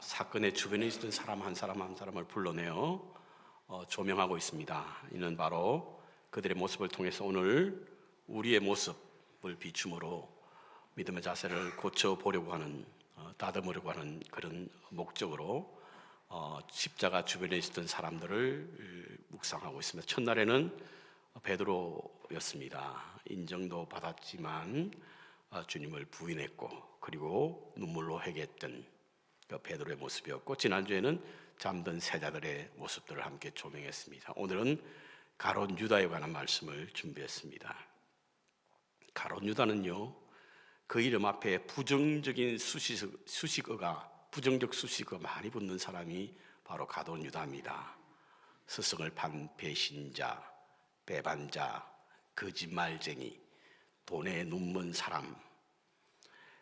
사건의 주변에 있었던 사람 한 사람 한 사람을 불러내어 조명하고 있습니다. 이는 바로 그들의 모습을 통해서 오늘 우리의 모습을 비춤으로 믿음의 자세를 고쳐보려고 하는, 다듬으려고 하는 그런 목적으로 십자가 주변에 있었던 사람들을 묵상하고 있습니다. 첫날에는 베드로였습니다. 인정도 받았지만 주님을 부인했고, 그리고 눈물로 회개했던 베드로의 모습이었고, 지난주에는 잠든 세자들의 모습들을 함께 조명했습니다. 오늘은 가룟 유다에 관한 말씀을 준비했습니다. 가룟 유다는요, 그 이름 앞에 부정적 수식어가 많이 붙는 사람이 바로 가룟 유다입니다. 스승을 판 배신자, 배반자, 거짓말쟁이, 돈에 눈먼 사람.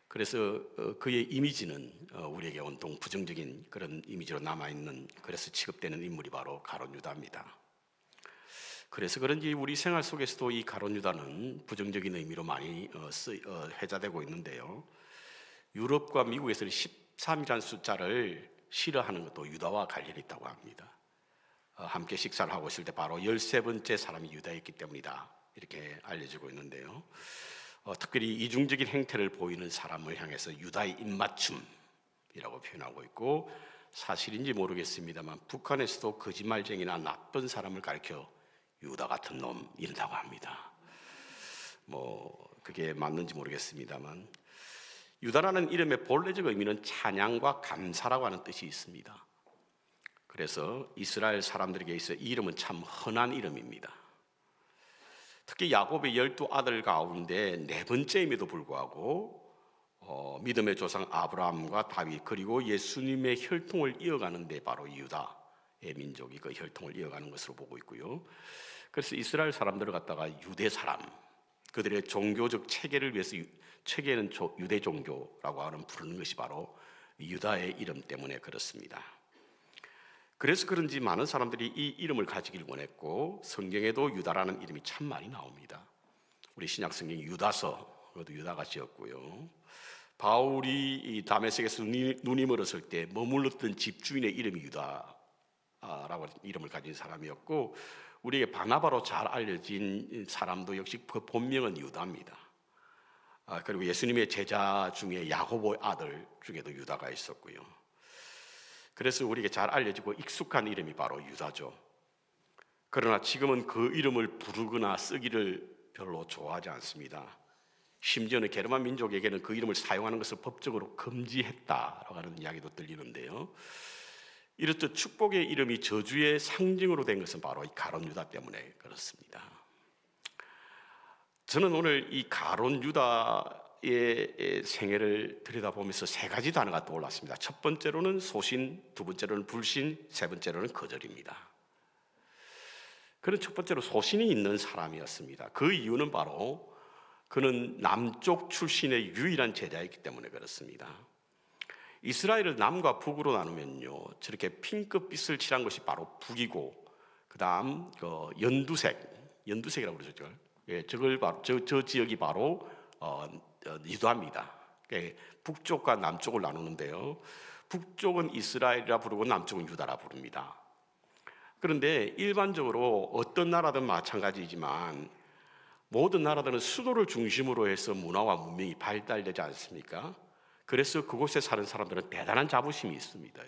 그래서 그의 이미지는 우리에게 온통 부정적인 그런 이미지로 남아있는, 그래서 취급되는 인물이 바로 가룟 유다입니다. 그래서 그런지 우리 생활 속에서도 이 가룟 유다는 부정적인 의미로 많이 회자되고 있는데요, 유럽과 미국에서는 13이라는 숫자를 싫어하는 것도 유다와 관련이 있다고 합니다. 함께 식사를 하고 있을 때 바로 13번째 사람이 유다였기 때문이다, 이렇게 알려지고 있는데요, 특별히 이중적인 행태를 보이는 사람을 향해서 유다의 입맞춤이라고 표현하고 있고, 사실인지 모르겠습니다만 북한에서도 거짓말쟁이나 나쁜 사람을 가리켜 유다 같은 놈 이런다고 합니다. 그게 맞는지 모르겠습니다만, 유다라는 이름의 본래적 의미는 찬양과 감사라고 하는 뜻이 있습니다. 그래서 이스라엘 사람들에게 있어 이 이름은 참 흔한 이름입니다. 특히 야곱의 12아들 가운데 네 번째임에도 불구하고 믿음의 조상 아브라함과 다윗, 그리고 예수님의 혈통을 이어가는 데 바로 유다의 민족이 그 혈통을 이어가는 것으로 보고 있고요. 그래서 이스라엘 사람들을 갖다가 유대 사람, 그들의 종교적 체계를 위해서 체계는 유대 종교라고 하는 부르는 것이 바로 유다의 이름 때문에 그렇습니다. 그래서 그런지 많은 사람들이 이 이름을 가지길 원했고, 성경에도 유다라는 이름이 참 많이 나옵니다. 우리 신약 성경 유다서, 그것도 유다가 지었고요. 바울이 이 다메섹에서 눈이 멀었을 때 머물렀던 집주인의 이름이 유다라고 이름을 가진 사람이었고, 우리에게 바나바로 잘 알려진 사람도 역시 그 본명은 유다입니다. 그리고 예수님의 제자 중에 야고보의 아들 중에도 유다가 있었고요. 그래서 우리에게 잘 알려지고 익숙한 이름이 바로 유다죠. 그러나 지금은 그 이름을 부르거나 쓰기를 별로 좋아하지 않습니다. 심지어는 게르만 민족에게는 그 이름을 사용하는 것을 법적으로 금지했다라고 하는 이야기도 들리는데요, 이렇듯 축복의 이름이 저주의 상징으로 된 것은 바로 이 가룟 유다 때문에 그렇습니다. 저는 오늘 이 가룟 유다의 생애를 들여다보면서 세 가지 단어가 떠올랐습니다. 첫 번째로는 소신, 두 번째로는 불신, 세 번째로는 거절입니다. 그는 첫 번째로 소신이 있는 사람이었습니다. 그 이유는 바로 그는 남쪽 출신의 유일한 제자이기 때문에 그렇습니다. 이스라엘을 남과 북으로 나누면요, 저렇게 핑크빛을 칠한 것이 바로 북이고, 그 다음 연두색이라고 그러죠. 저 지역이 바로 유다입니다. 북쪽과 남쪽을 나누는데요, 북쪽은 이스라엘이라 부르고 남쪽은 유다라 부릅니다. 그런데 일반적으로 어떤 나라든 마찬가지지만 모든 나라들은 수도를 중심으로 해서 문화와 문명이 발달되지 않습니까? 그래서 그곳에 사는 사람들은 대단한 자부심이 있습니다.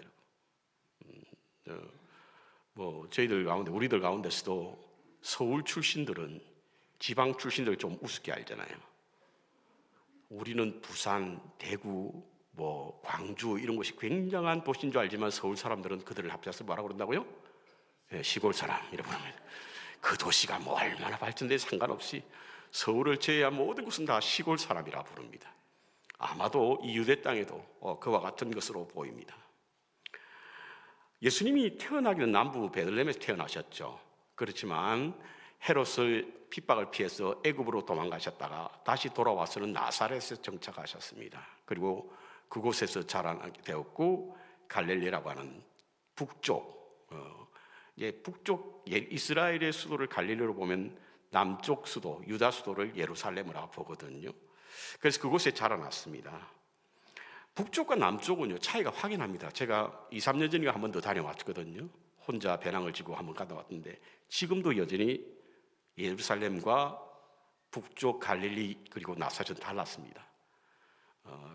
우리들 가운데서도 서울 출신들은 지방 출신들 좀 우습게 알잖아요. 우리는 부산, 대구, 광주 이런 곳이 굉장한 도시인 줄 알지만 서울 사람들은 그들을 합쳐서 뭐라고 그런다고요? 시골 사람 이라고 부릅니다. 그 도시가 얼마나 발전돼 상관없이 서울을 제외한 모든 곳은 다 시골 사람이라 부릅니다. 아마도 이 유대 땅에도 그와 같은 것으로 보입니다. 예수님이 태어나기는 남부 베들레헴에서 태어나셨죠. 그렇지만 헤롯의 핍박을 피해서 애굽으로 도망가셨다가 다시 돌아와서는 나사렛에 정착하셨습니다. 그리고 그곳에서 자라나게 되었고, 갈릴리라고 하는 북쪽 이스라엘의 수도를 갈릴리로 보면 남쪽 수도 유다 수도를 예루살렘이라고 보거든요. 그래서 그곳에 자라났습니다. 북쪽과 남쪽은요 차이가 확연합니다. 제가 2, 3년 전에 한 번 더 다녀왔거든요. 혼자 배낭을 지고 한 번 갔다 왔는데 지금도 여전히 예루살렘과 북쪽 갈릴리 그리고 나사렛은 달랐습니다.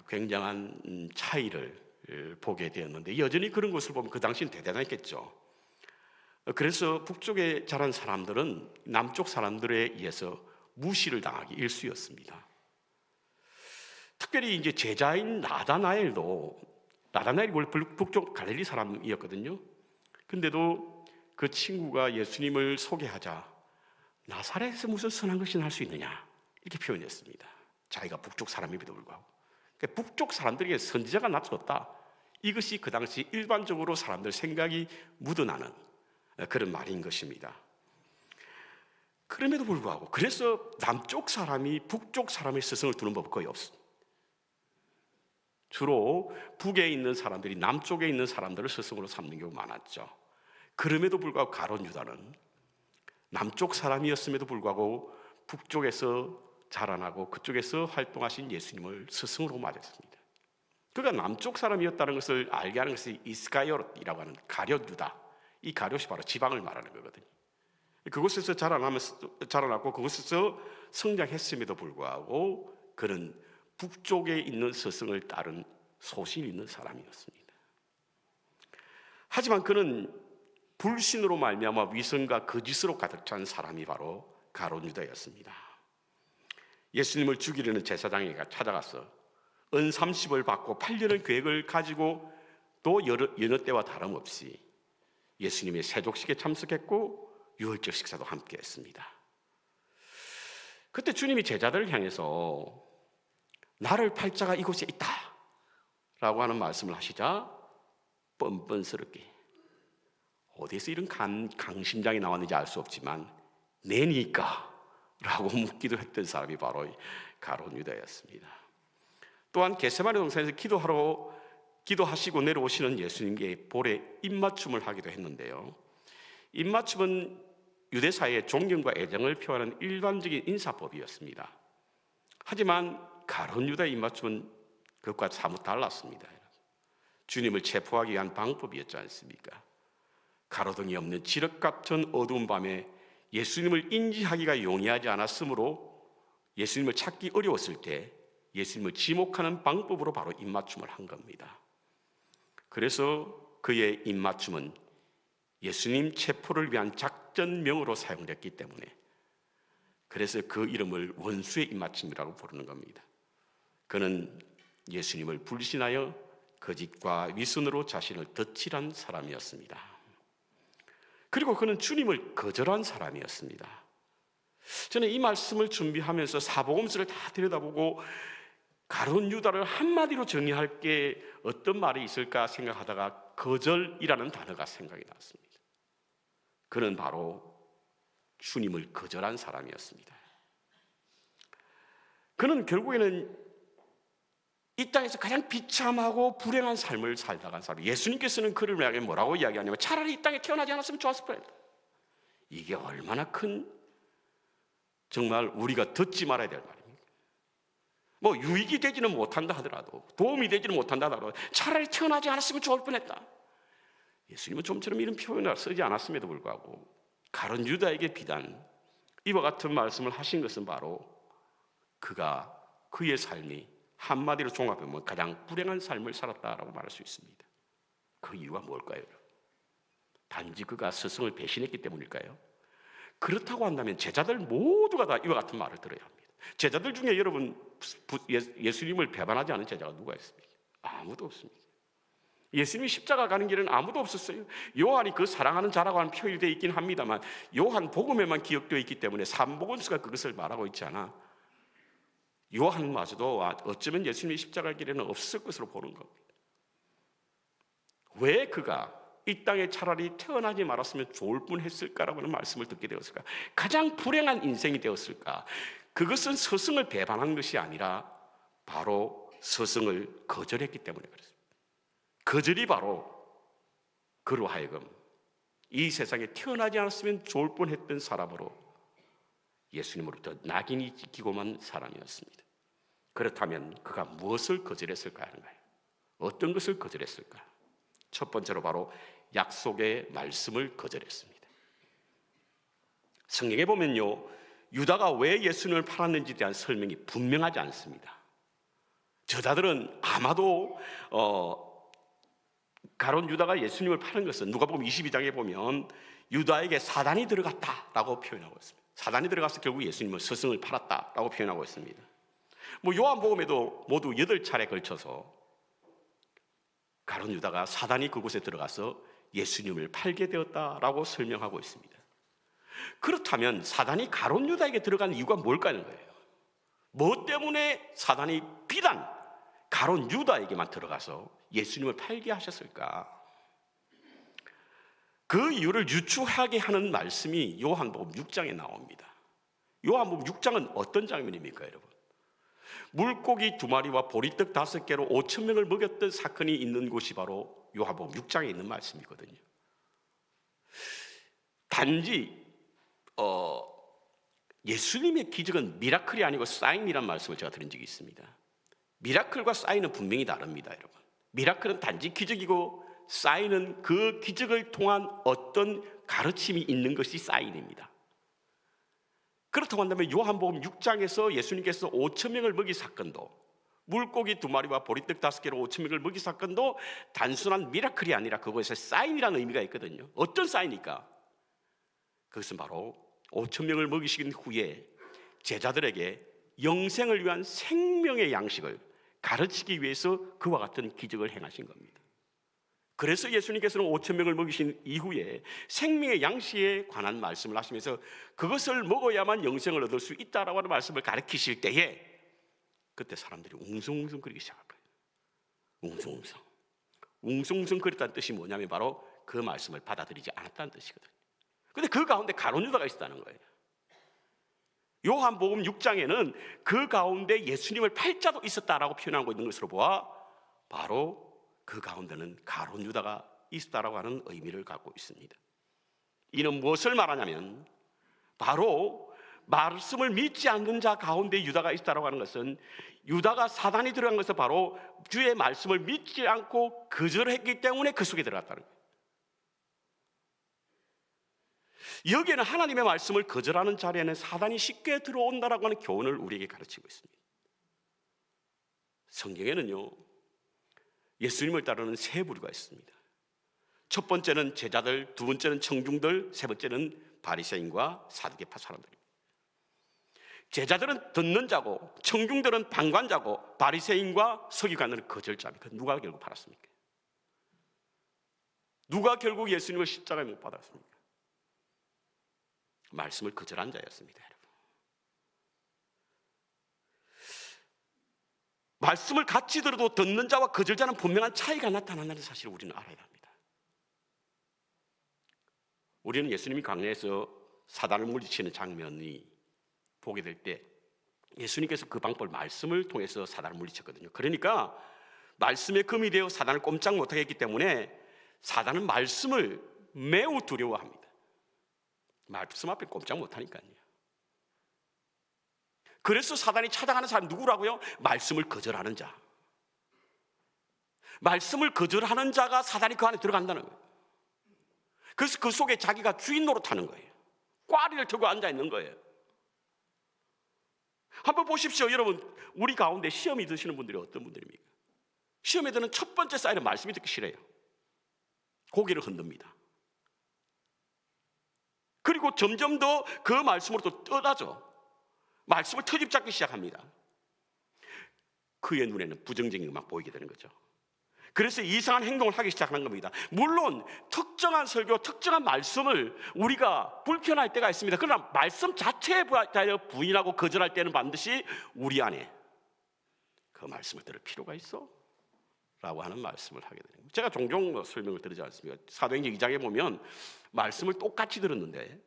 굉장한 차이를 보게 되었는데 여전히 그런 것을 보면 그 당시는 대단했겠죠. 그래서 북쪽에 자란 사람들은 남쪽 사람들에 의해서 무시를 당하기 일쑤였습니다. 특별히 이제 제자인 나다나엘이 원래 북쪽 갈릴리 사람이었거든요. 근데도 그 친구가 예수님을 소개하자 나사렛에서 무슨 선한 것이 날 수 있느냐 이렇게 표현했습니다. 자기가 북쪽 사람임에도 불구하고. 그러니까 북쪽 사람들에게 선지자가 나타났다. 이것이 그 당시 일반적으로 사람들 생각이 묻어나는 그런 말인 것입니다. 그럼에도 불구하고 그래서 남쪽 사람이 북쪽 사람의 스승을 두는 법은 거의 없습니다. 주로 북에 있는 사람들이 남쪽에 있는 사람들을 스승으로 삼는 경우가 많았죠. 그럼에도 불구하고 가룟 유다는 남쪽 사람이었음에도 불구하고 북쪽에서 자라나고 그쪽에서 활동하신 예수님을 스승으로 맞았습니다. 그가 남쪽 사람이었다는 것을 알게 하는 것이 이스카리ot이라고 하는 가룟 유다. 이 가룟이 바로 지방을 말하는 거거든요. 그곳에서 자라났고 그곳에서 성장했음에도 불구하고 그는 북쪽에 있는 스승을 따른 소신 있는 사람이었습니다. 하지만 그는 불신으로 말미암아 위선과 거짓으로 가득 찬 사람이 바로 가룟 유다였습니다. 예수님을 죽이려는 제사장이 찾아가서 은 30을 받고 팔려는 계획을 가지고 또 여느 때와 다름없이 예수님의 세족식에 참석했고 유월절 식사도 함께 했습니다. 그때 주님이 제자들을 향해서 나를 팔자가 이곳에 있다 라고 하는 말씀을 하시자 뻔뻔스럽게 어디서 이런 강심장이 나왔는지 알 수 없지만 내니까 라고 묻기도 했던 사람이 바로 가룟 유다였습니다. 또한 겟세마네 동산에서 기도하시고 내려오시는 예수님께 볼에 입맞춤을 하기도 했는데요. 입맞춤은 유대사회의 존경과 애정을 표하는 일반적인 인사법이었습니다. 하지만 가룟 유다의 입맞춤은 그것과 사뭇 달랐습니다. 주님을 체포하기 위한 방법이었지 않습니까? 가로등이 없는 지륵 같은 어두운 밤에 예수님을 인지하기가 용이하지 않았으므로 예수님을 찾기 어려웠을 때 예수님을 지목하는 방법으로 바로 입맞춤을 한 겁니다. 그래서 그의 입맞춤은 예수님 체포를 위한 작전명으로 사용됐기 때문에 그래서 그 이름을 원수의 입맞춤이라고 부르는 겁니다. 그는 예수님을 불신하여 거짓과 위선으로 자신을 덧칠한 사람이었습니다. 그리고 그는 주님을 거절한 사람이었습니다. 저는 이 말씀을 준비하면서 사복음서를 다 들여다보고 가룟 유다를 한마디로 정의할 게 어떤 말이 있을까 생각하다가 거절이라는 단어가 생각이 났습니다. 그는 바로 주님을 거절한 사람이었습니다. 그는 결국에는 이 땅에서 가장 비참하고 불행한 삶을 살다간 사람. 예수님께서는 그를 향해 뭐라고 이야기하냐면 차라리 이 땅에 태어나지 않았으면 좋았을 뻔했다. 이게 얼마나 큰 정말 우리가 듣지 말아야 될 말입니다. 뭐 유익이 되지는 못한다 하더라도 도움이 되지는 못한다 하더라도 차라리 태어나지 않았으면 좋을 뻔했다. 예수님은 좀처럼 이런 표현을 쓰지 않았음에도 불구하고 가룟 유다에게 비단 이와 같은 말씀을 하신 것은 바로 그가 그의 삶이 한마디로 종합하면 가장 불행한 삶을 살았다라고 말할 수 있습니다. 그 이유가 뭘까요? 단지 그가 스승을 배신했기 때문일까요? 그렇다고 한다면 제자들 모두가 다 이와 같은 말을 들어야 합니다. 제자들 중에 여러분 예수님을 배반하지 않은 제자가 누가 있습니까? 아무도 없습니다. 예수님이 십자가 가는 길은 아무도 없었어요. 요한이 그 사랑하는 자라고 하는 표현이 되어 있긴 합니다만 요한 복음에만 기억되어 있기 때문에 삼복음서가 그것을 말하고 있지 않아 요한마저도 어쩌면 예수님이 십자가 길에는 없을 것으로 보는 겁니다. 왜 그가 이 땅에 차라리 태어나지 말았으면 좋을 뻔했을까라고 하는 말씀을 듣게 되었을까? 가장 불행한 인생이 되었을까? 그것은 스승을 배반한 것이 아니라 바로 스승을 거절했기 때문에 그렇습니다. 거절이 바로 그로 하여금 이 세상에 태어나지 않았으면 좋을 뻔했던 사람으로 예수님으로부터 낙인이 찍히고만 사람이었습니다. 그렇다면 그가 무엇을 거절했을까 하는 거예요. 어떤 것을 거절했을까? 첫 번째로 바로 약속의 말씀을 거절했습니다. 성경에 보면요, 유다가 왜 예수님을 팔았는지에 대한 설명이 분명하지 않습니다. 저자들은 아마도 가룟 유다가 예수님을 파는 것은 누가복음 22장에 보면 유다에게 사단이 들어갔다라고 표현하고 있습니다. 사단이 들어가서 결국 예수님을 스승을 팔았다라고 표현하고 있습니다. 요한복음에도 모두 8차례 걸쳐서 가룟 유다가 사단이 그곳에 들어가서 예수님을 팔게 되었다라고 설명하고 있습니다. 그렇다면 사단이 가룟 유다에게 들어간 이유가 뭘까 하는 거예요. 뭐 때문에 사단이 비단 가룟 유다에게만 들어가서 예수님을 팔게 하셨을까? 그 이유를 유추하게 하는 말씀이 요한복음 6장에 나옵니다. 요한복음 6장은 어떤 장면입니까, 여러분? 물고기 2마리와 보리떡 5개로 5,000명을 먹였던 사건이 있는 곳이 바로 요한복음 6장에 있는 말씀이거든요. 단지 예수님의 기적은 미라클이 아니고 사인이란 말씀을 제가 드린 적이 있습니다. 미라클과 사인은 분명히 다릅니다, 여러분. 미라클은 단지 기적이고 사인은 그 기적을 통한 어떤 가르침이 있는 것이 사인입니다. 그렇다고 한다면 요한복음 6장에서 예수님께서 5,000명을 먹인 사건도, 물고기 2마리와 보리떡 5개로 5,000명을 먹인 사건도 단순한 미라클이 아니라 그것에 사인이라는 의미가 있거든요. 어떤 사인일까? 그것은 바로 5,000명을 먹이신 후에 제자들에게 영생을 위한 생명의 양식을 가르치기 위해서 그와 같은 기적을 행하신 겁니다. 그래서 예수님께서는 5,000명을 먹이신 이후에 생명의 양식에 관한 말씀을 하시면서 그것을 먹어야만 영생을 얻을 수 있다라고 하는 말씀을 가르치실 때에 그때 사람들이 웅성웅성거리기 시작할 거예요. 웅성웅성거렸다는 뜻이 뭐냐면 바로 그 말씀을 받아들이지 않았다는 뜻이거든요. 그런데 그 가운데 가룟 유다가 있었다는 거예요. 요한복음 6장에는 그 가운데 예수님을 팔 자도 있었다라고 표현하고 있는 것으로 보아 바로 그 가운데는 가룟 유다가 있었다라고 하는 의미를 갖고 있습니다. 이는 무엇을 말하냐면 바로 말씀을 믿지 않는 자 가운데 유다가 있다라고 하는 것은 유다가 사단이 들어간 것은 바로 주의 말씀을 믿지 않고 거절했기 때문에 그 속에 들어갔다는 거예요. 여기에는 하나님의 말씀을 거절하는 자리에는 사단이 쉽게 들어온다라고 하는 교훈을 우리에게 가르치고 있습니다. 성경에는요, 예수님을 따르는 세 부류가 있습니다. 첫 번째는 제자들, 두 번째는 청중들, 세 번째는 바리새인과 사두개파 사람들입니다. 제자들은 듣는 자고 청중들은 방관자고 바리새인과 서기관은 거절자입니다. 누가 결국 팔았습니까? 누가 결국 예수님을 십자가에 못 박았습니까? 말씀을 거절한 자였습니다, 여러분. 말씀을 같이 들어도 듣는 자와 거절자는 분명한 차이가 나타난다는 사실을 우리는 알아야 합니다. 우리는 예수님이 광야에서 사단을 물리치는 장면이 보게 될 때 예수님께서 그 방법을 말씀을 통해서 사단을 물리쳤거든요. 그러니까 말씀에 금이 되어 사단을 꼼짝 못하게 했기 때문에 사단은 말씀을 매우 두려워합니다. 말씀 앞에 꼼짝 못하니까요. 그래서 사단이 찾아가는 사람이 누구라고요? 말씀을 거절하는 자. 말씀을 거절하는 자가 사단이 그 안에 들어간다는 거예요. 그래서 그 속에 자기가 주인 노릇하는 거예요. 꽈리를 들고 앉아있는 거예요. 한번 보십시오, 여러분. 우리 가운데 시험이 드시는 분들이 어떤 분들입니까? 시험에 드는 첫 번째 사인은 말씀이 듣기 싫어요. 고개를 흔듭니다. 그리고 점점 더 그 말씀으로 또 떠나죠. 말씀을 트집 잡기 시작합니다. 그의 눈에는 부정적인 것만 보이게 되는 거죠. 그래서 이상한 행동을 하기 시작하는 겁니다. 물론 특정한 설교, 특정한 말씀을 우리가 불편할 때가 있습니다. 그러나 말씀 자체에 대하여 부인하고 거절할 때는 반드시 우리 안에 그 말씀을 들을 필요가 있어? 라고 하는 말씀을 하게 되는 거예요. 제가 종종 설명을 드리지 않습니까? 사도행전 2장에 보면 말씀을 똑같이 들었는데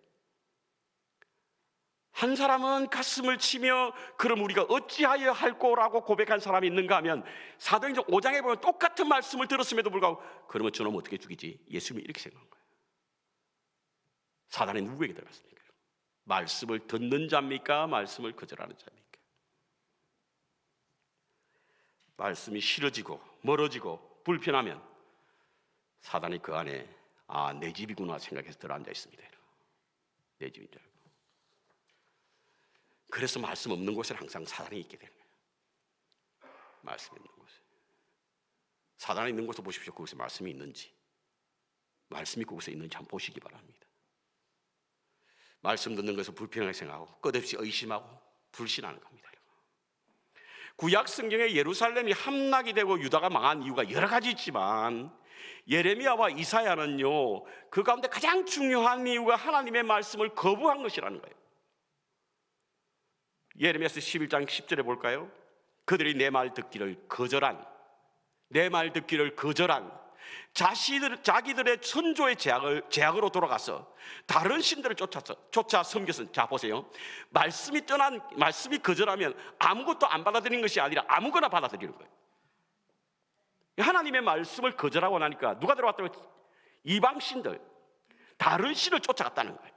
한 사람은 가슴을 치며 그럼 우리가 어찌하여 할꼬라고 고백한 사람이 있는가 하면 사도행전 5장에 보면 똑같은 말씀을 들었음에도 불구하고 그러면 저놈 어떻게 죽이지? 예수님이 이렇게 생각한 거예요. 사단이 누구에게 들어갔습니까? 말씀을 듣는 자입니까? 말씀을 거절하는 자입니까? 말씀이 싫어지고 멀어지고 불편하면 사단이 그 안에 내 집이구나 생각해서 들어앉아 있습니다. 내 집인 줄 알고. 그래서 말씀 없는 곳에 항상 사단이 있게 되는 거예요. 말씀이 없는 곳에. 사단이 있는 곳에 보십시오. 그곳에 말씀이 있는지, 말씀이 그곳에 있는지 한번 보시기 바랍니다. 말씀 듣는 것을 불편하게 생각하고 끝없이 의심하고 불신하는 겁니다. 구약 성경에 예루살렘이 함락이 되고 유다가 망한 이유가 여러 가지 있지만 예레미야와 이사야는요, 그 가운데 가장 중요한 이유가 하나님의 말씀을 거부한 것이라는 거예요. 예레미야서 11장 10절에 볼까요? 그들이 내 말 듣기를 거절한, 내 말 듣기를 거절한, 자기들의 천조의 제약으로 돌아가서 다른 신들을 쫓아 섬겼은. 자 보세요, 말씀이 거절하면 아무것도 안 받아들이는 것이 아니라 아무거나 받아들이는 거예요. 하나님의 말씀을 거절하고 나니까 누가 들어왔다고? 이방 신들, 다른 신을 쫓아갔다는 거예요.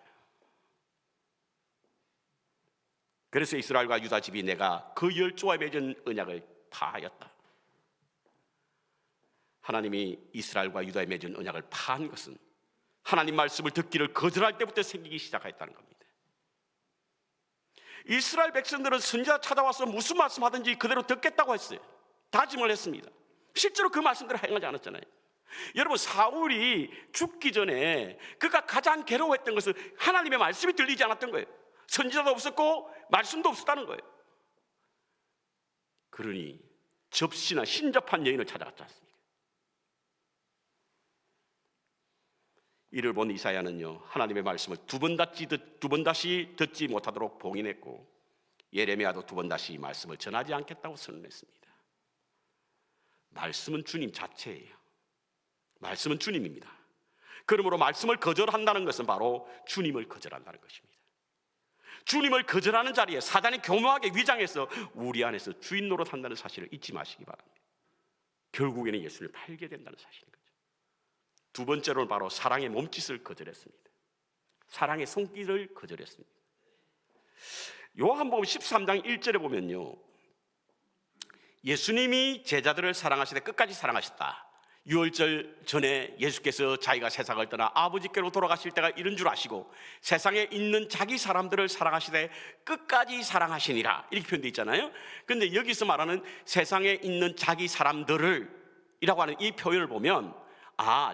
그래서 이스라엘과 유다 집이 내가 그 열조와 맺은 언약을 파하였다. 하나님이 이스라엘과 유다에 맺은 언약을 파한 것은 하나님 말씀을 듣기를 거절할 때부터 생기기 시작했다는 겁니다. 이스라엘 백성들은 선지자 찾아와서 무슨 말씀하든지 그대로 듣겠다고 했어요. 다짐을 했습니다. 실제로 그 말씀대로 행하지 않았잖아요. 여러분, 사울이 죽기 전에 그가 가장 괴로워했던 것은 하나님의 말씀이 들리지 않았던 거예요. 선지자도 없었고 말씀도 없었다는 거예요. 그러니 접신한 신접한 여인을 찾아갔지 않습니까? 이를 본 이사야는요, 하나님의 말씀을 두 번 다시 듣지 못하도록 봉인했고 예레미야도 두 번 다시 말씀을 전하지 않겠다고 선언했습니다. 말씀은 주님 자체예요. 말씀은 주님입니다. 그러므로 말씀을 거절한다는 것은 바로 주님을 거절한다는 것입니다. 주님을 거절하는 자리에 사단이 교묘하게 위장해서 우리 안에서 주인 노릇한다는 사실을 잊지 마시기 바랍니다. 결국에는 예수를 팔게 된다는 사실인 거죠. 두 번째로는 바로 사랑의 몸짓을 거절했습니다. 사랑의 손길을 거절했습니다. 요한복음 13장 1절에 보면요, 예수님이 제자들을 사랑하시되 끝까지 사랑하셨다. 유월절 전에 예수께서 자기가 세상을 떠나 아버지께로 돌아가실 때가 이른 줄 아시고 세상에 있는 자기 사람들을 사랑하시되 끝까지 사랑하시니라, 이렇게 표현되어 있잖아요. 그런데 여기서 말하는 세상에 있는 자기 사람들을 이라고 하는 이 표현을 보면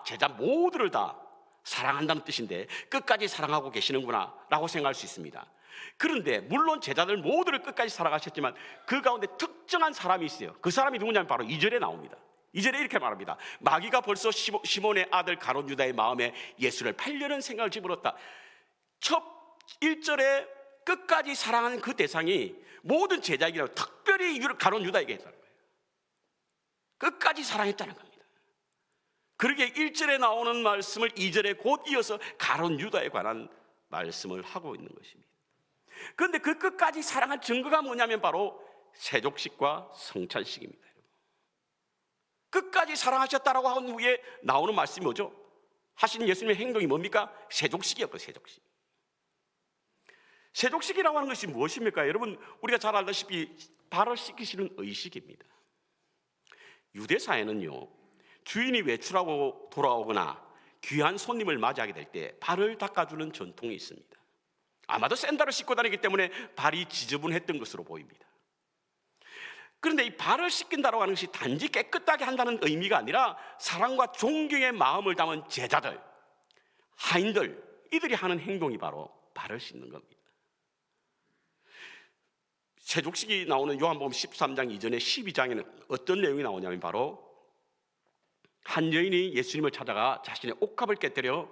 제자 모두를 다 사랑한다는 뜻인데 끝까지 사랑하고 계시는구나 라고 생각할 수 있습니다. 그런데 물론 제자들 모두를 끝까지 사랑하셨지만 그 가운데 특정한 사람이 있어요. 그 사람이 누구냐면 바로 2절에 나옵니다. 2절에 이렇게 말합니다. 마귀가 벌써 시몬의 아들 가룟 유다의 마음에 예수를 팔려는 생각을 집어넣었다. 첫 1절에 끝까지 사랑하는 그 대상이 모든 제자에게라고 특별히 가룟 유다에게 했다는 거예요. 끝까지 사랑했다는 겁니다. 그러기에 1절에 나오는 말씀을 2절에 곧 이어서 가룟 유다에 관한 말씀을 하고 있는 것입니다. 그런데 그 끝까지 사랑한 증거가 뭐냐면 바로 세족식과 성찬식입니다. 끝까지 사랑하셨다라고 한 후에 나오는 말씀이 뭐죠? 하신 예수님의 행동이 뭡니까? 세족식이었거든요. 세족식. 세족식이라고 하는 것이 무엇입니까? 여러분, 우리가 잘 알다시피 발을 씻기시는 의식입니다. 유대사에는요, 주인이 외출하고 돌아오거나 귀한 손님을 맞이하게 될 때 발을 닦아주는 전통이 있습니다. 아마도 샌들을 신고 다니기 때문에 발이 지저분했던 것으로 보입니다. 그런데 이 발을 씻긴다고 하는 것이 단지 깨끗하게 한다는 의미가 아니라 사랑과 존경의 마음을 담은 제자들, 하인들, 이들이 하는 행동이 바로 발을 씻는 겁니다. 세족식이 나오는 요한복음 13장 이전에 12장에는 어떤 내용이 나오냐면 바로 한 여인이 예수님을 찾아가 자신의 옷값을 깨뜨려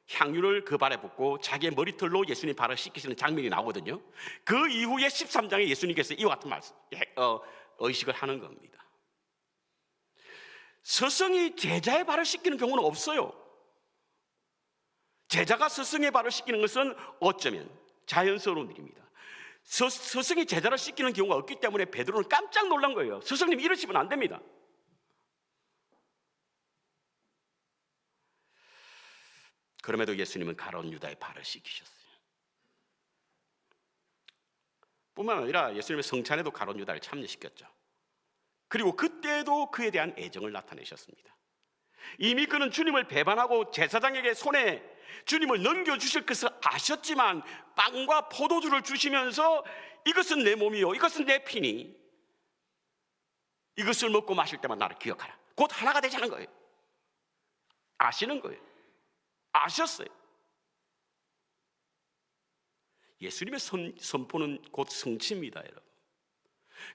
향유를 그 발에 붓고 자기의 머리털로 예수님 발을 씻기시는 장면이 나오거든요. 그 이후에 13장에 예수님께서 이와 같은 의식을 하는 겁니다. 스승이 제자의 발을 씻기는 경우는 없어요. 제자가 스승의 발을 씻기는 것은 어쩌면 자연스러운 일입니다. 스승이 제자를 씻기는 경우가 없기 때문에 베드로는 깜짝 놀란 거예요. 스승님, 이러시면 안 됩니다. 그럼에도 예수님은 가룟 유다의 발을 씻기셨어요. 뿐만 아니라 예수님의 성찬에도 가룟 유다를 참여시켰죠. 그리고 그때도 그에 대한 애정을 나타내셨습니다. 이미 그는 주님을 배반하고 제사장에게 손에 주님을 넘겨주실 것을 아셨지만 빵과 포도주를 주시면서 이것은 내 몸이요, 이것은 내 피니, 이것을 먹고 마실 때만 나를 기억하라. 곧 하나가 되자는 거예요. 아시는 거예요. 아셨어요. 예수님의 선포는 곧 성취입니다, 여러분.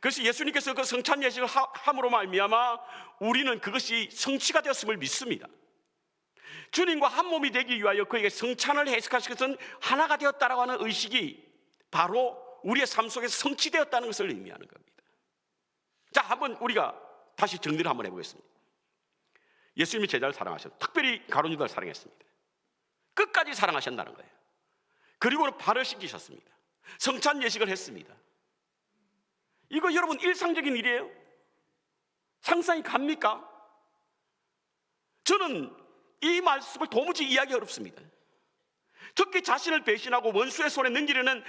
그래서 예수님께서 그 성찬 예식을 함으로 말미암아 우리는 그것이 성취가 되었음을 믿습니다. 주님과 한 몸이 되기 위하여 그에게 성찬을 해석하신 것은 하나가 되었다라고 하는 의식이 바로 우리의 삶 속에서 성취되었다는 것을 의미하는 겁니다. 자, 한번 우리가 다시 정리를 한번 해보겠습니다. 예수님이 제자를 사랑하셨고 특별히 가룟 유다를 사랑했습니다. 끝까지 사랑하셨다는 거예요. 그리고는 발을 씻기셨습니다. 성찬 예식을 했습니다. 이거 여러분 일상적인 일이에요? 상상이 갑니까? 저는 이 말씀을 도무지 이해하기 어렵습니다. 특히 자신을 배신하고 원수의 손에 넘기려는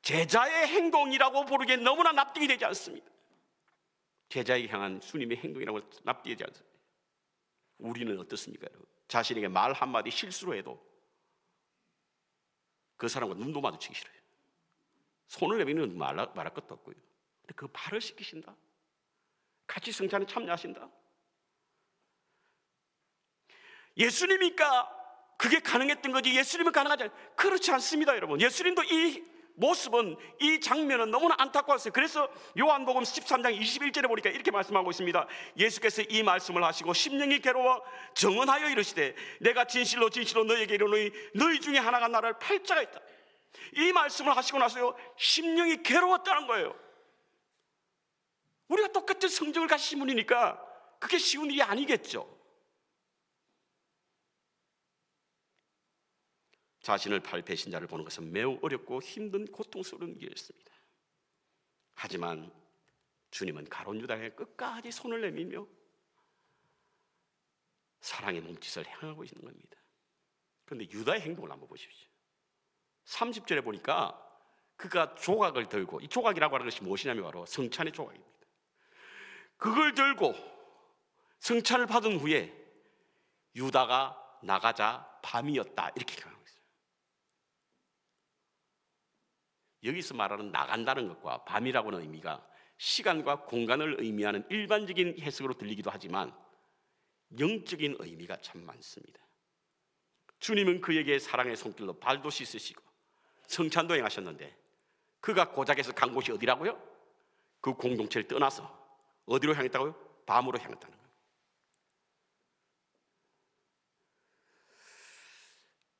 제자의 행동이라고 부르기에 너무나 납득이 되지 않습니다. 제자에게 향한 주님의 행동이라고 납득이 되지 않습니다. 우리는 어떻습니까, 여러분? 자신에게 말 한마디 실수로 해도 그 사람과 눈도 마주치기 싫어요. 손을 내미는 말할 것도 없고요. 근데 그 발을 씻기신다? 같이 성찬에 참여하신다? 예수님이니까 그게 가능했던 거지 예수님은 가능하지 않아요. 그렇지 않습니다, 여러분. 예수님도 이 모습은, 이 장면은 너무나 안타까웠어요. 그래서 요한복음 13장 21절에 보니까 이렇게 말씀하고 있습니다. 예수께서 이 말씀을 하시고 심령이 괴로워 정언하여 이르시되 내가 진실로 진실로 너희에게 이르노니 너희 중에 하나가 나를 팔 자가 있다. 이 말씀을 하시고 나서요 심령이 괴로웠다는 거예요. 우리가 똑같은 성적을 가진 분이니까 그게 쉬운 일이 아니겠죠. 자신을 팔 배신자를 보는 것은 매우 어렵고 힘든 고통스러운 일이었습니다. 하지만 주님은 가룟 유다에게 끝까지 손을 내밀며 사랑의 몸짓을 행하고 있는 겁니다. 그런데 유다의 행동을 한번 보십시오. 30절에 보니까 그가 조각을 들고, 이 조각이라고 하는 것이 무엇이냐면 바로 성찬의 조각입니다. 그걸 들고 성찬을 받은 후에 유다가 나가자 밤이었다, 이렇게 기록하고 있어요. 여기서 말하는 나간다는 것과 밤이라고 하는 의미가 시간과 공간을 의미하는 일반적인 해석으로 들리기도 하지만 영적인 의미가 참 많습니다. 주님은 그에게 사랑의 손길로 발도 씻으시고 성찬도 행하셨는데 그가 고작해서 간 곳이 어디라고요? 그 공동체를 떠나서 어디로 향했다고요? 밤으로 향했다는 거예요.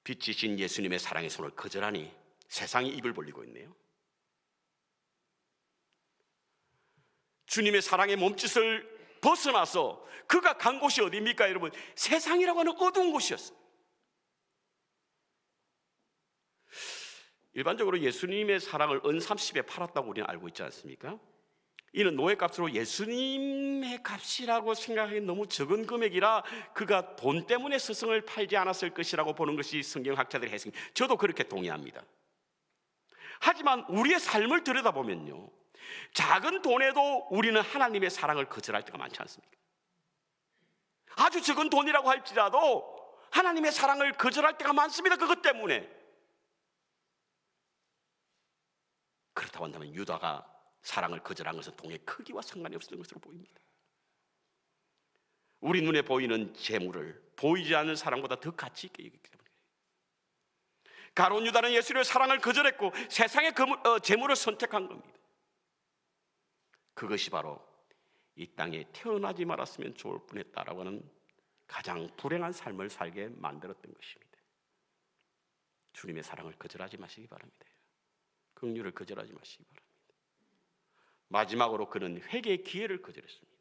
빛이신 예수님의 사랑의 손을 거절하니 세상이 입을 벌리고 있네요. 주님의 사랑의 몸짓을 벗어나서 그가 간 곳이 어디입니까, 여러분? 세상이라고 하는 어두운 곳이었어요. 일반적으로 예수님의 사랑을 은 30에 팔았다고 우리는 알고 있지 않습니까? 이는 노예값으로 예수님의 값이라고 생각하기 너무 적은 금액이라 그가 돈 때문에 스승을 팔지 않았을 것이라고 보는 것이 성경학자들의 해석입니다. 저도 그렇게 동의합니다. 하지만 우리의 삶을 들여다보면요, 작은 돈에도 우리는 하나님의 사랑을 거절할 때가 많지 않습니까? 아주 적은 돈이라고 할지라도 하나님의 사랑을 거절할 때가 많습니다. 그것 때문에. 그렇다고 한다면 유다가 사랑을 거절한 것은 돈의 크기와 상관이 없었던 것으로 보입니다. 우리 눈에 보이는 재물을 보이지 않는 사랑보다 더 가치 있게 여기기 때문에 가룟 유다는 예수님의 사랑을 거절했고 세상의 재물을 선택한 겁니다. 그것이 바로 이 땅에 태어나지 말았으면 좋을 뻔했다라고 하는 가장 불행한 삶을 살게 만들었던 것입니다. 주님의 사랑을 거절하지 마시기 바랍니다. 긍휼을 거절하지 마시기 바랍니다. 마지막으로 그는 회개의 기회를 거절했습니다.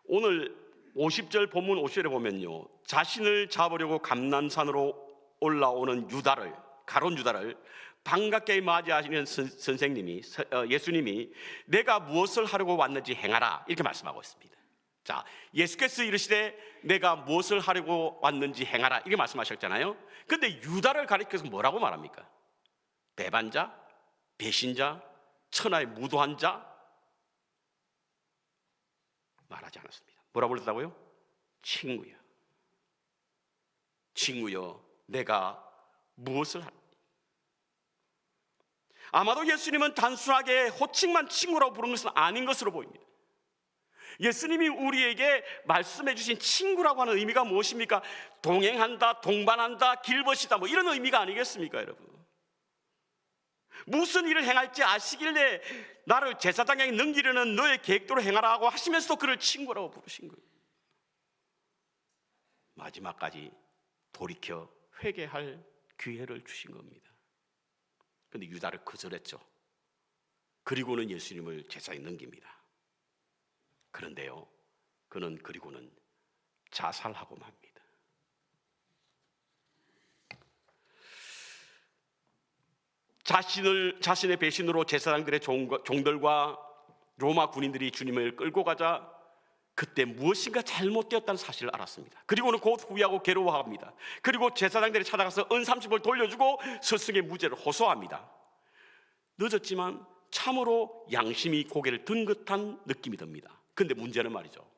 오늘 50절 본문 50절에 보면요, 자신을 잡으려고 감난산으로 올라오는 유다를, 가룟 유다를 반갑게 맞이하시는 선생님이, 예수님이 내가 무엇을 하려고 왔는지 행하라, 이렇게 말씀하고 있습니다. 자, 예수께서 이르시되 내가 무엇을 하려고 왔는지 행하라, 이렇게 말씀하셨잖아요. 근데 유다를 가리켜서 뭐라고 말합니까? 배반자, 배신자, 천하의 무도한 자, 말하지 않았습니다. 뭐라 불렀다고요? 친구여, 친구여, 내가 무엇을 할? 아마도 예수님은 단순하게 호칭만 친구라고 부르는 것은 아닌 것으로 보입니다. 예수님이 우리에게 말씀해 주신 친구라고 하는 의미가 무엇입니까? 동행한다, 동반한다, 길벗이다, 뭐 이런 의미가 아니겠습니까, 여러분? 무슨 일을 행할지 아시길래 나를 제사장에게 넘기려는 너의 계획대로 행하라고 하시면서도 그를 친구라고 부르신 거예요. 마지막까지 돌이켜 회개할 기회를 주신 겁니다. 그런데 유다를 거절했죠. 그리고는 예수님을 제사에 넘깁니다. 그런데요, 그는 그리고는 자살하고 맙니다. 자신의 배신으로 제사장들의 종들과 로마 군인들이 주님을 끌고 가자 그때 무엇인가 잘못되었다는 사실을 알았습니다. 그리고는 곧 후회하고 괴로워합니다. 그리고 제사장들이 찾아가서 은 30을 돌려주고 스승의 무죄를 호소합니다. 늦었지만 참으로 양심이 고개를 든 듯한 느낌이 듭니다. 그런데 문제는 말이죠,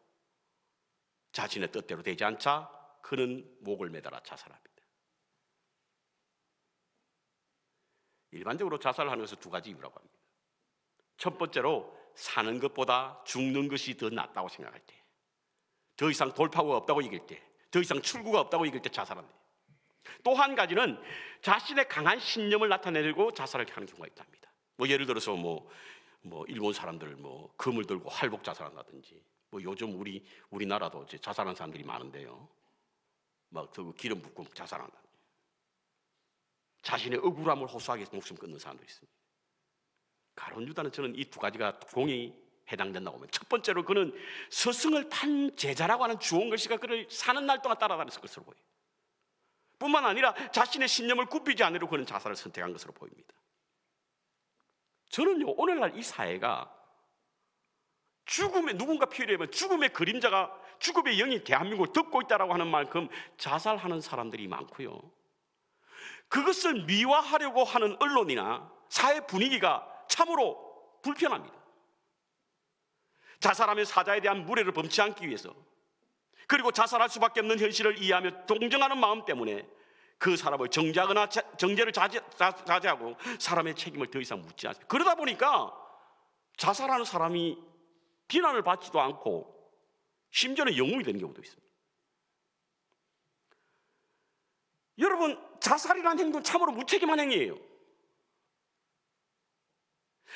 자신의 뜻대로 되지 않자 그는 목을 매달아 자살합니다. 일반적으로 자살을 하는 것은 두 가지 이유라고 합니다. 첫 번째로 사는 것보다 죽는 것이 더 낫다고 생각할 때, 더 이상 돌파구가 없다고 여길 때, 더 이상 출구가 없다고 여길 때 자살한다. 또 한 가지는 자신의 강한 신념을 나타내려고 자살을 하는 경우가 있답니다. 뭐 예를 들어서 일본 사람들 금을 들고 활복 자살한다든지, 요즘 우리나라도 이제 자살하는 사람들이 많은데요, 막 기름 붓고 자살한다. 자신의 억울함을 호소하기 위해서 목숨 끊는 사람도 있습니다. 가룟 유다는 저는 이 두 가지가 공히 해당된다고 보면, 첫 번째로 그는 스승을 판 제자라고 하는 주홍글씨가 그를 사는 날 동안 따라다녔을 것으로 보여요. 뿐만 아니라 자신의 신념을 굽히지 않으려고 그는 자살을 선택한 것으로 보입니다. 저는요, 오늘날 이 사회가 죽음의, 누군가 필요하면 죽음의 그림자가, 죽음의 영이 대한민국을 덮고 있다고 하는 만큼 자살하는 사람들이 많고요, 그것을 미화하려고 하는 언론이나 사회 분위기가 참으로 불편합니다. 자살하면 사자에 대한 무례를 범치 않기 위해서, 그리고 자살할 수밖에 없는 현실을 이해하며 동정하는 마음 때문에 그 사람을 정죄하거나 정죄를 자제하고 사람의 책임을 더 이상 묻지 않습니다. 그러다 보니까 자살하는 사람이 비난을 받지도 않고 심지어는 영웅이 되는 경우도 있습니다. 여러분, 자살이라는 행동은 참으로 무책임한 행위예요.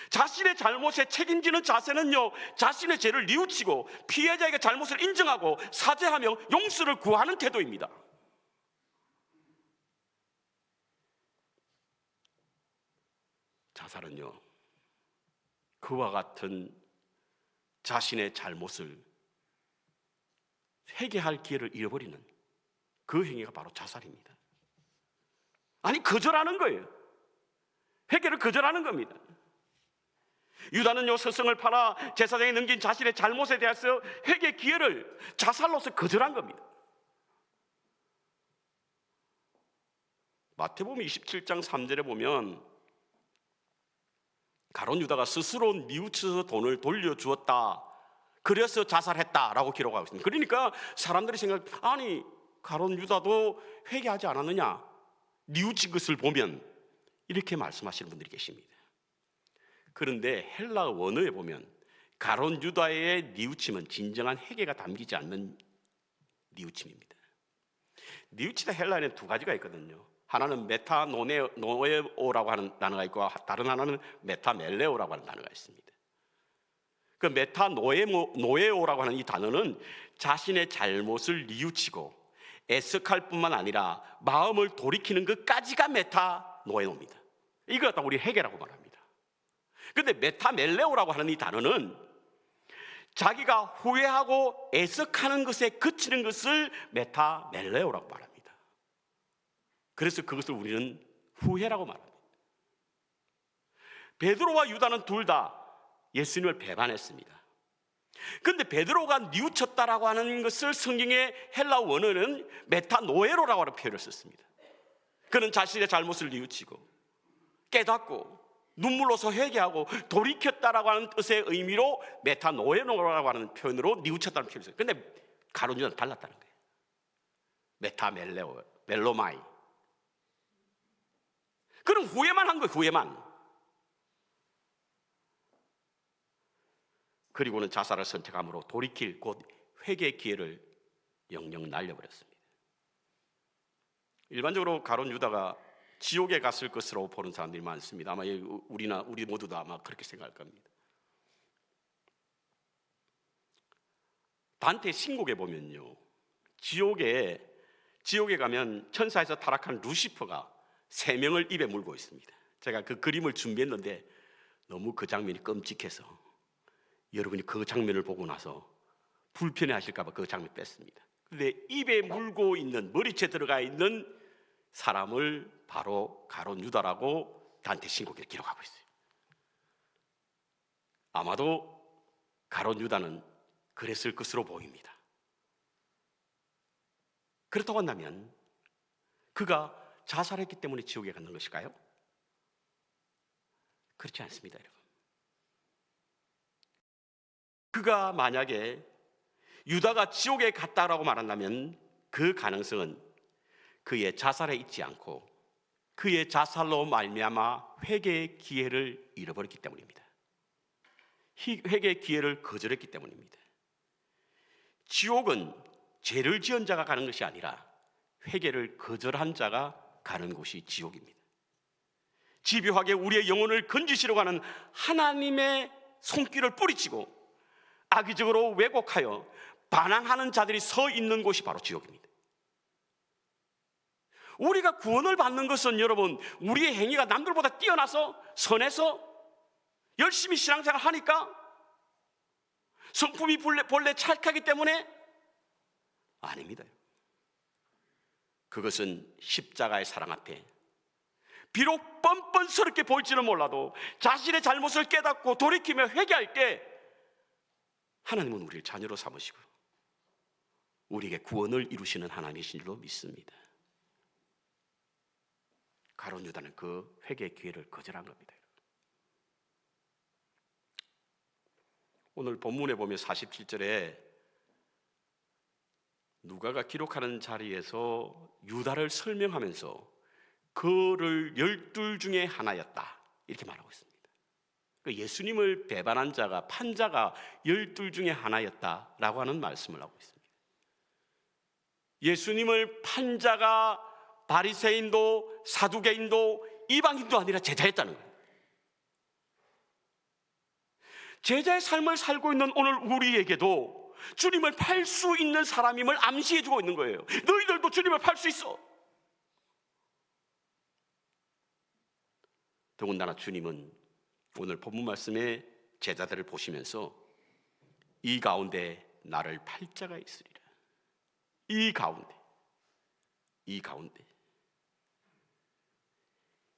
자신의 잘못에 책임지는 자세는요, 자신의 죄를 뉘우치고 피해자에게 잘못을 인정하고 사죄하며 용서를 구하는 태도입니다. 자살은요, 그와 같은 자신의 잘못을 회개할 기회를 잃어버리는 그 행위가 바로 자살입니다. 아니, 거절하는 거예요. 회개를 거절하는 겁니다. 유다는요, 스승을 팔아 제사장에 넘긴 자신의 잘못에 대해서 회개 기회를 자살로서 거절한 겁니다. 마태복음 27장 3절에 보면 가룟 유다가 스스로 뉘우쳐서 돈을 돌려주었다, 그래서 자살했다라고 기록하고 있습니다. 그러니까 사람들이 아니, 가룟 유다도 회개하지 않았느냐, 뉘우친 것을 보면 이렇게 말씀하시는 분들이 계십니다. 그런데 헬라 원어에 보면 가룟 유다의 뉘우침은 진정한 회개가 담기지 않는 뉘우침입니다. 뉘우치다 헬라에는 두 가지가 있거든요. 하나는 메타노에오라고 하는 단어가 있고, 다른 하나는 메타멜레오라고 하는 단어가 있습니다. 그 메타노에오라고 하는 이 단어는 자신의 잘못을 뉘우치고 애석할 뿐만 아니라 마음을 돌이키는 것까지가 메타노에오입니다. 이걸 갖다 우리 회개라고 말합니다. 그런데 메타멜레오라고 하는 이 단어는 자기가 후회하고 애석하는 것에 그치는 것을 메타멜레오라고 말합니다. 그래서 그것을 우리는 후회라고 말합니다. 베드로와 유다는 둘 다 예수님을 배반했습니다. 그런데 베드로가 뉘우쳤다라고 하는 것을 성경의 헬라 원어는 메타노에로라고 하는 표현을 썼습니다. 그는 자신의 잘못을 뉘우치고 깨닫고 눈물로서 회개하고 돌이켰다라고 하는 뜻의 의미로 메타노에노라고 하는 표현으로 뉘우쳤다는 표현이 있어요. 그런데 가룟 유다는 달랐다는 거예요. 메타멜레오, 멜로마이. 그럼 후회만 한 거예요. 후회만. 그리고는 자살을 선택함으로 돌이킬 곧 회개의 기회를 영영 날려버렸습니다. 일반적으로 가룟 유다가 지옥에 갔을 것으로 보는 사람들이 많습니다. 아마 우리 모두 다 아마 그렇게 생각할 겁니다. 단테 신곡에 보면요, 지옥에 가면 천사에서 타락한 루시퍼가 3명을 입에 물고 있습니다. 제가 그 그림을 준비했는데 너무 그 장면이 끔찍해서 여러분이 그 장면을 보고 나서 불편해하실까 봐 그 장면 뺐습니다. 그런데 입에 물고 있는, 머리채 들어가 있는 사람을 바로 가룟 유다라고 단테 신곡에 기록하고 있어요. 아마도 가룟 유다는 그랬을 것으로 보입니다. 그렇다고 한다면 그가 자살했기 때문에 지옥에 갔는 것일까요? 그렇지 않습니다, 여러분. 그가 만약에 유다가 지옥에 갔다라고 말한다면 그 가능성은 그의 자살에 있지 않고 그의 자살로 말미암아 회개의 기회를 잃어버렸기 때문입니다. 회개의 기회를 거절했기 때문입니다. 지옥은 죄를 지은 자가 가는 것이 아니라 회개를 거절한 자가 가는 곳이 지옥입니다. 집요하게 우리의 영혼을 건지시려고 하는 하나님의 손길을 뿌리치고 악의적으로 왜곡하여 반항하는 자들이 서 있는 곳이 바로 지옥입니다. 우리가 구원을 받는 것은 여러분, 우리의 행위가 남들보다 뛰어나서 선해서 열심히 신앙생활 하니까, 성품이 본래 착하기 때문에 아닙니다. 그것은 십자가의 사랑 앞에 비록 뻔뻔스럽게 보일지는 몰라도 자신의 잘못을 깨닫고 돌이키며 회개할 때 하나님은 우리를 자녀로 삼으시고 우리에게 구원을 이루시는 하나님이신 줄로 믿습니다. 가룟 유다는 그 회개의 기회를 거절한 겁니다. 오늘 본문에 보면 47절에 누가가 기록하는 자리에서 유다를 설명하면서 그를 12 중에 하나였다 이렇게 말하고 있습니다. 예수님을 배반한 자가, 판자가 12 중에 하나였다라고 하는 말씀을 하고 있습니다. 예수님을 판자가 바리새인도 사두개인도 이방인도 아니라 제자였다는 거예요. 제자의 삶을 살고 있는 오늘 우리에게도 주님을 팔 수 있는 사람임을 암시해주고 있는 거예요. 너희들도 주님을 팔 수 있어. 더군다나 주님은 오늘 본문 말씀에 제자들을 보시면서 이 가운데 나를 팔 자가 있으리라. 이 가운데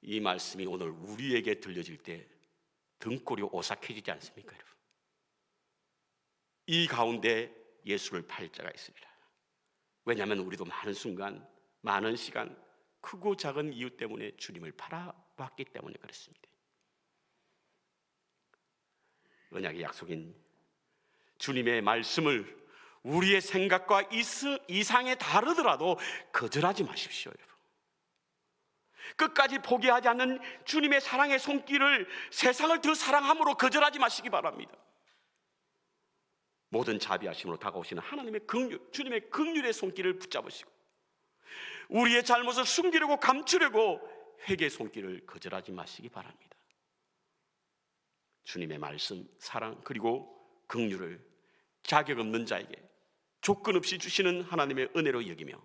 이 말씀이 오늘 우리에게 들려질 때 등골이 오싹해지지 않습니까, 여러분? 이 가운데 예수를 팔 자가 있으리라. 왜냐하면 우리도 많은 순간, 많은 시간, 크고 작은 이유 때문에 주님을 팔아왔기 때문에 그렇습니다. 언약의 약속인 주님의 말씀을 우리의 생각과 이상에 다르더라도 거절하지 마십시오, 여러분. 끝까지 포기하지 않는 주님의 사랑의 손길을 세상을 더 사랑함으로 거절하지 마시기 바랍니다. 모든 자비하심으로 다가오시는 하나님의 긍휼, 주님의 긍휼의 손길을 붙잡으시고 우리의 잘못을 숨기려고 감추려고 회개의 손길을 거절하지 마시기 바랍니다. 주님의 말씀, 사랑, 그리고 긍휼을 자격 없는 자에게 조건 없이 주시는 하나님의 은혜로 여기며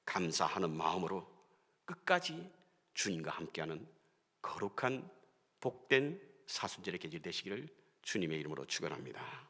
감사하는 마음으로 끝까지 주님과 함께하는 거룩한 복된 사순절의 계절 되시기를 주님의 이름으로 축원합니다.